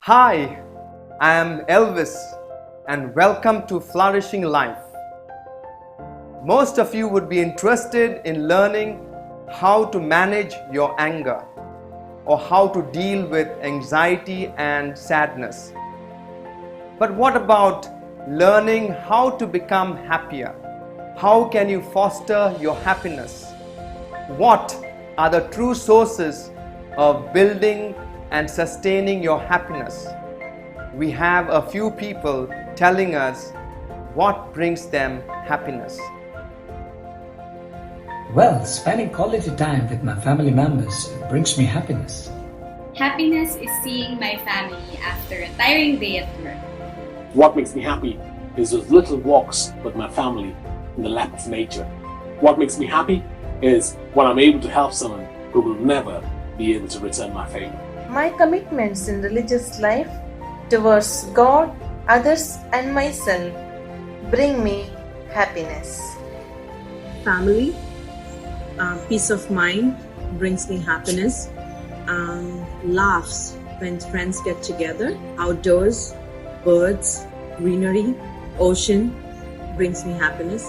Hi, I am Elvis and welcome to Flourishing Life. Most of you would be interested in learning how to manage your anger or how to deal with anxiety and sadness. But what about learning how to become happier? How can you foster your happiness? What are the true sources of building and sustaining your happiness? We have a few people telling us what brings them happiness. Well, spending quality time with my family members brings me happiness. Happiness is seeing my family after a tiring day at work. What makes me happy is those little walks with my family in the lap of nature. What makes me happy is when I'm able to help someone who will never be able to return my favor. My commitments in religious life towards God, others and myself bring me happiness. Family, peace of mind brings me happiness. Laughs when friends get together. Outdoors, birds, greenery, ocean brings me happiness.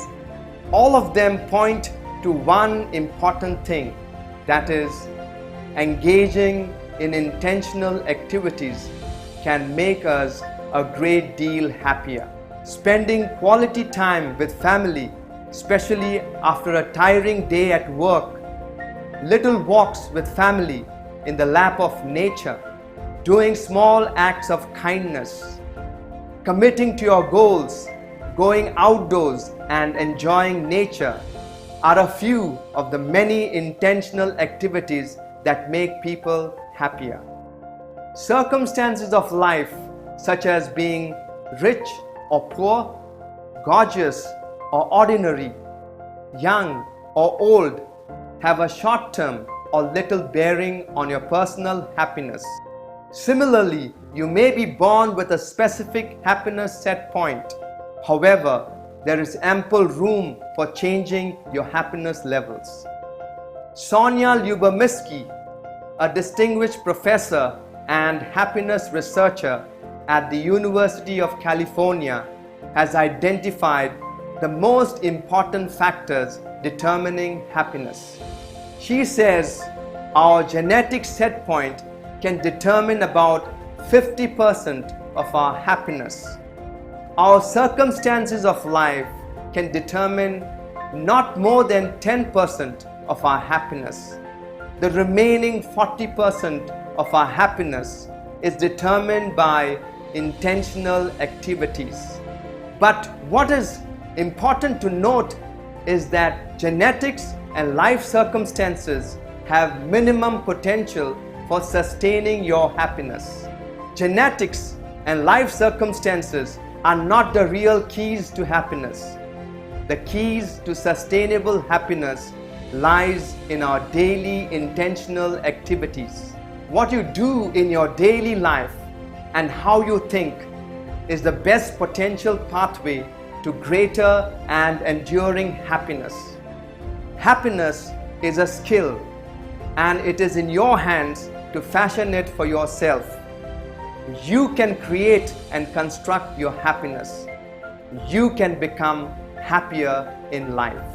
All of them point to one important thing, that is, engaging in intentional activities can make us a great deal happier. Spending quality time with family, especially after a tiring day at work, little walks with family in the lap of nature, doing small acts of kindness, committing to your goals, going outdoors and enjoying nature are a few of the many intentional activities that make people happier. Circumstances of life, such as being rich or poor, gorgeous or ordinary, young or old, have a short-term or little bearing on your personal happiness. Similarly, you may be born with a specific happiness set point. However, there is ample room for changing your happiness levels. Sonja Lyubomirsky, a distinguished professor and happiness researcher at the University of California, has identified the most important factors determining happiness. She says our genetic set point can determine about 50% of our happiness. Our circumstances of life can determine not more than 10% of our happiness. The remaining 40% of our happiness is determined by intentional activities. But what is important to note is that genetics and life circumstances have minimum potential for sustaining your happiness. Genetics and life circumstances are not the real keys to happiness. The keys to sustainable happiness lies in our daily intentional activities. What you do in your daily life and how you think is the best potential pathway to greater and enduring happiness. Happiness is a skill, and it is in your hands to fashion it for yourself. You can create and construct your happiness. You can become happier in life.